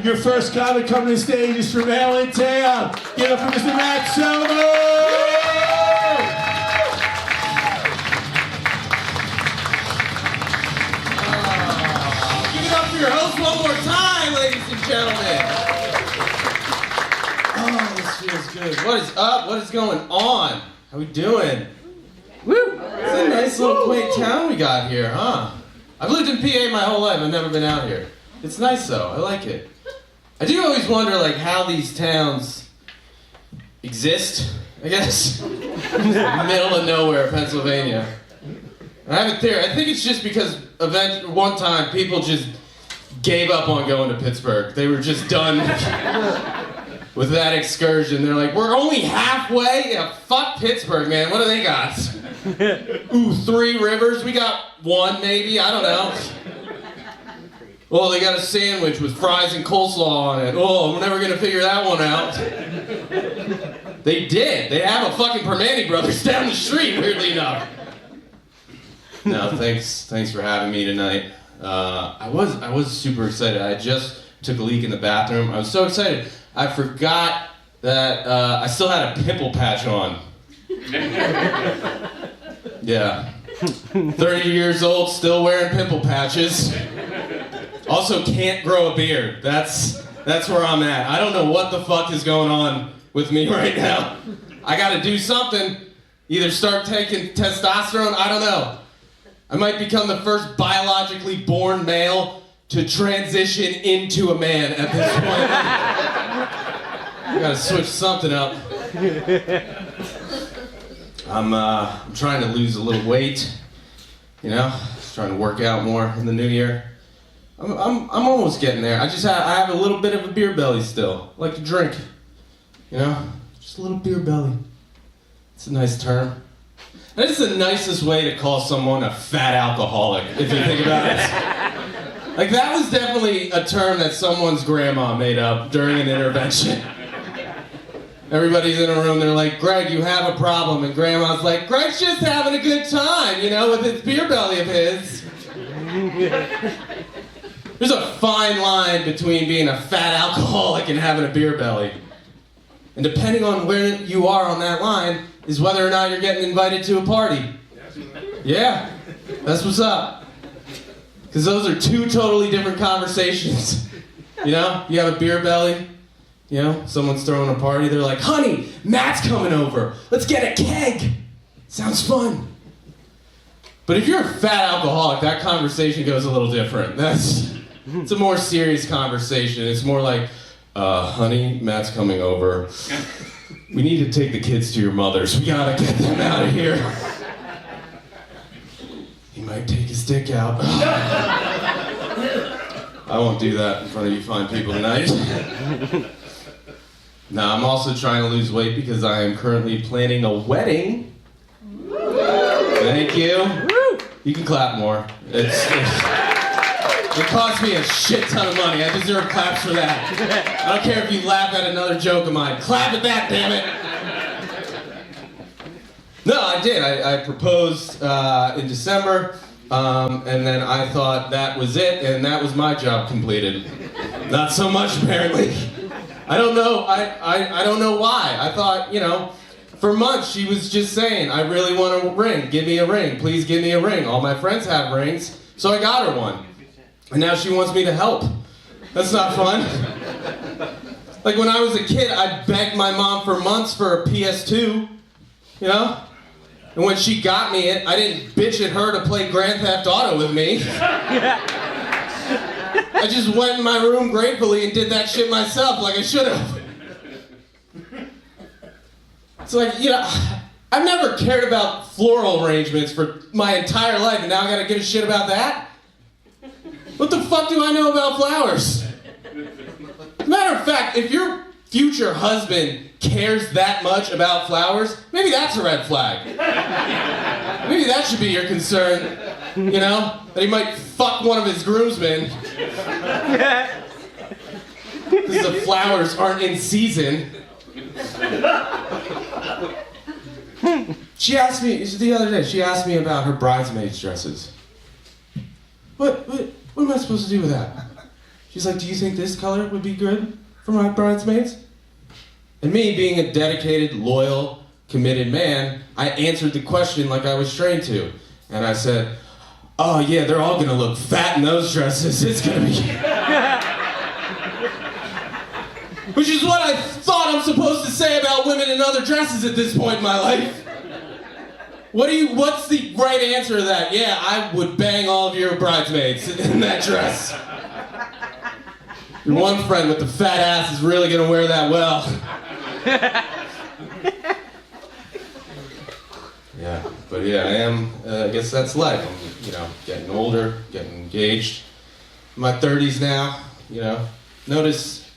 Your first comic coming to stage is from Allentown. Give it up for Mr. Matt Silver! Give it up for your host one more time, ladies and gentlemen. Oh, this feels good. What is up? What is going on? How we doing? Woo! It's a nice little quaint town we got here, huh? I've lived in PA my whole life. I've never been out here. It's nice though. I like it. I do always wonder, like, how these towns exist, I guess. Middle of nowhere, Pennsylvania. I have a theory. I think it's just because one time people just gave up on going to Pittsburgh. They were just done with that excursion. They're like, we're only halfway? Yeah, fuck Pittsburgh, man. What do they got? Ooh, 3 rivers? We got 1, maybe? I don't know. Well, they got a sandwich with fries and coleslaw on it. Oh, we're never gonna figure that one out. They did. They have a fucking Permane Brothers down the street, weirdly enough. No, thanks for having me tonight. I was super excited. I just took a leak in the bathroom. I was so excited. I forgot that I still had a pimple patch on. Yeah. 30 years old, still wearing pimple patches. Also can't grow a beard. That's where I'm at. I don't know what the fuck is going on with me right now. I gotta do something. Either start taking testosterone, I don't know. I might become the first biologically born male to transition into a man at this point. I gotta switch something up. I'm trying to lose a little weight, you know, just trying to work out more in the new year. I'm almost getting there. I have a little bit of a beer belly still. I like to drink, you know, just a little beer belly. It's a nice term. That's the nicest way to call someone a fat alcoholic, if you think about it. Like, that was definitely a term that someone's grandma made up during an intervention. Everybody's in a room, they're like, Greg, you have a problem. And grandma's like, Greg's just having a good time, you know, with his beer belly of his. There's a fine line between being a fat alcoholic and having a beer belly. And depending on where you are on that line is whether or not you're getting invited to a party. Yeah, that's what's up. Because those are 2 totally different conversations. You know, you have a beer belly, you know, someone's throwing a party, they're like, honey, Matt's coming over. Let's get a keg. Sounds fun. But if you're a fat alcoholic, that conversation goes a little different. It's a more serious conversation. It's more like, honey, Matt's coming over. We need to take the kids to your mother's. We gotta get them out of here. He might take his dick out. I won't do that in front of you fine people tonight. Now, I'm also trying to lose weight because I am currently planning a wedding. Thank you. You can clap more. It cost me a shit ton of money. I deserve claps for that. I don't care if you laugh at another joke of mine. Clap at that, damn it. No, I did. I proposed in December, and then I thought that was it, and that was my job completed. Not so much, apparently. I don't know. I don't know why. I thought, you know, for months she was just saying, I really want a ring. Give me a ring. Please give me a ring. All my friends have rings, so I got her one. And now she wants me to help. That's not fun. Like, when I was a kid, I begged my mom for months for a PS2, you know? And when she got me it, I didn't bitch at her to play Grand Theft Auto with me. I just went in my room gratefully and did that shit myself like I should have. It's like, you know, I've never cared about floral arrangements for my entire life, and now I gotta give a shit about that? What the fuck do I know about flowers? Matter of fact, if your future husband cares that much about flowers, maybe that's a red flag. Maybe that should be your concern, you know? That he might fuck one of his groomsmen. Because the flowers aren't in season. She asked me, the other day, she asked me about her bridesmaids' dresses. What am I supposed to do with that? She's like, do you think this color would be good for my bridesmaids? And me, being a dedicated, loyal, committed man, I answered the question like I was trained to. And I said, oh yeah, they're all gonna look fat in those dresses. It's gonna be... Which is what I thought I'm supposed to say about women in other dresses at this point in my life. What's the right answer to that? Yeah, I would bang all of your bridesmaids in that dress. Your one friend with the fat ass is really gonna wear that well. Yeah, but yeah, I am, I guess that's life. I'm, getting older, getting engaged. In my 30s now, notice,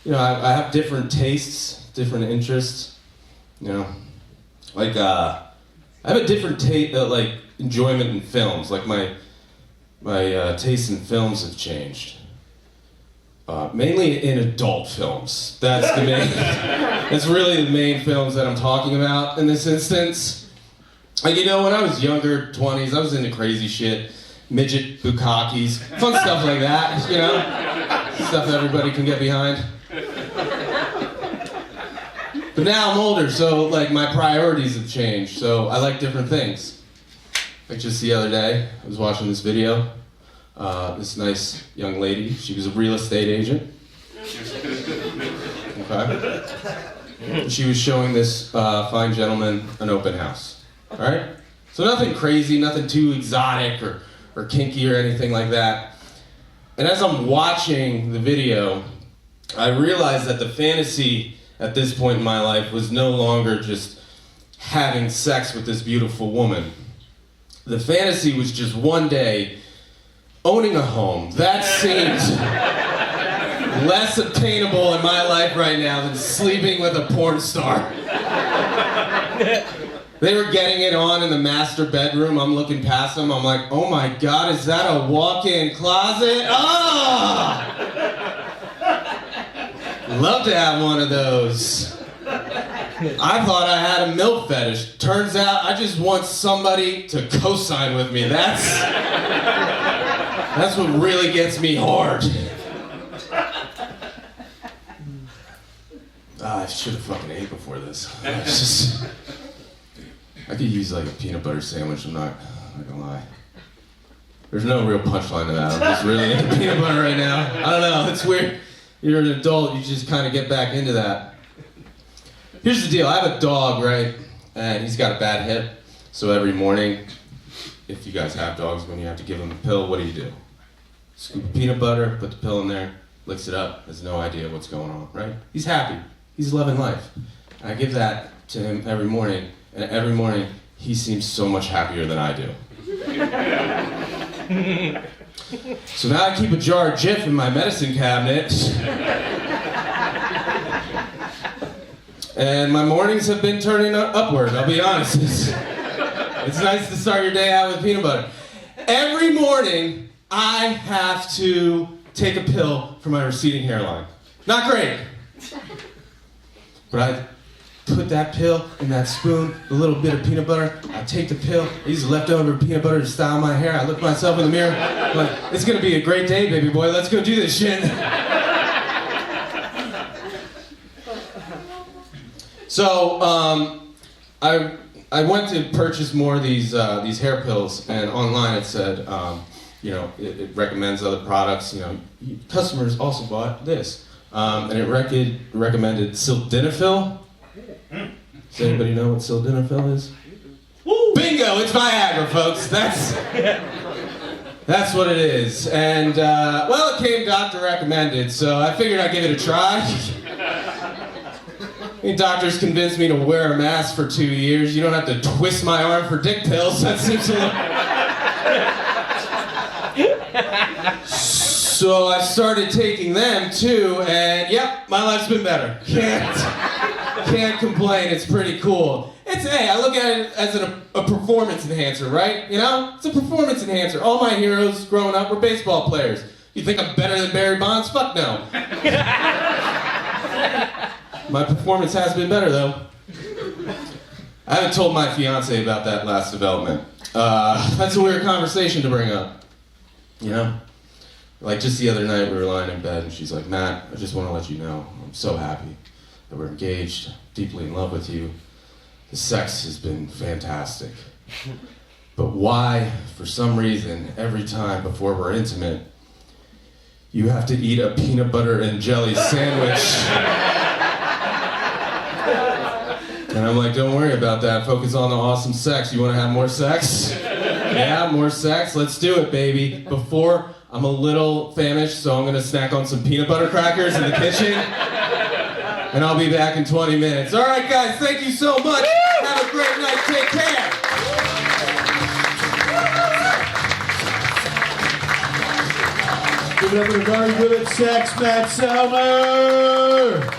I have different tastes, different interests, like, I have a different enjoyment in films. Like my tastes in films have changed. Mainly in adult films. That's the main, that's really the main films that I'm talking about in this instance. Like, when I was younger, 20s, I was into crazy shit. Midget bukkakis, fun stuff like that, stuff everybody can get behind. But now I'm older, so like my priorities have changed, so I like different things. Like just the other day, I was watching this video. This nice young lady, she was a real estate agent. Okay. She was showing this fine gentleman an open house. Alright? So nothing crazy, nothing too exotic or kinky or anything like that. And as I'm watching the video, I realized that the fantasy at this point in my life was no longer just having sex with this beautiful woman. The fantasy was just one day owning a home. That seemed less obtainable in my life right now than sleeping with a porn star. They were getting it on in the master bedroom. I'm looking past them. I'm like, oh my God, is that a walk-in closet? Oh! Love to have one of those. I thought I had a milk fetish. Turns out I just want somebody to co-sign with me. That's what really gets me hard. I should have fucking ate before this. I could use like a peanut butter sandwich, I'm not gonna lie. There's no real punchline to that. I'm just really into peanut butter right now. I don't know, it's weird. You're an adult, you just kind of get back into that. Here's the deal, I have a dog, right? And he's got a bad hip. So every morning, if you guys have dogs, when you have to give him a pill, what do? Scoop of peanut butter, put the pill in there, licks it up, has no idea what's going on, right? He's happy, he's loving life. And I give that to him every morning, and every morning, he seems so much happier than I do. So now I keep a jar of Jif in my medicine cabinet. And my mornings have been turning upward, I'll be honest. It's nice to start your day out with peanut butter. Every morning, I have to take a pill for my receding hairline. Not great. But I put that pill in that spoon, a little bit of peanut butter. I take the pill, I use the leftover peanut butter to style my hair. I look myself in the mirror, I'm like, it's gonna be a great day, baby boy. Let's go do this shit. So, I went to purchase more of these hair pills, and online it said, it recommends other products. Customers also bought this, and it recommended sildenafil. Does anybody know what sildenafil is? Woo! Bingo! It's Viagra, folks. That's what it is. And it came doctor recommended, so I figured I'd give it a try. Doctors convinced me to wear a mask for 2 years. You don't have to twist my arm for dick pills. That seems a little... So I started taking them too, and yep, my life's been better. Can't complain. It's pretty cool. I look at it as a performance enhancer, right? It's a performance enhancer. All my heroes growing up were baseball players. You think I'm better than Barry Bonds? Fuck no. My performance has been better, though. I haven't told my fiance about that last development. That's a weird conversation to bring up, Like just the other night, we were lying in bed, and she's like, "Matt, I just want to let you know, I'm so happy that we're engaged, deeply in love with you. The sex has been fantastic. But why, for some reason, every time before we're intimate, you have to eat a peanut butter and jelly sandwich?" And I'm like, "Don't worry about that. Focus on the awesome sex. You want to have more sex? Yeah, more sex? Let's do it, baby. Before, I'm a little famished, so I'm going to snack on some peanut butter crackers in the kitchen. And I'll be back in 20 minutes. All right, guys, thank you so much. Have a great night. Take care. Give it up for the very good at sex, Matt Selmer!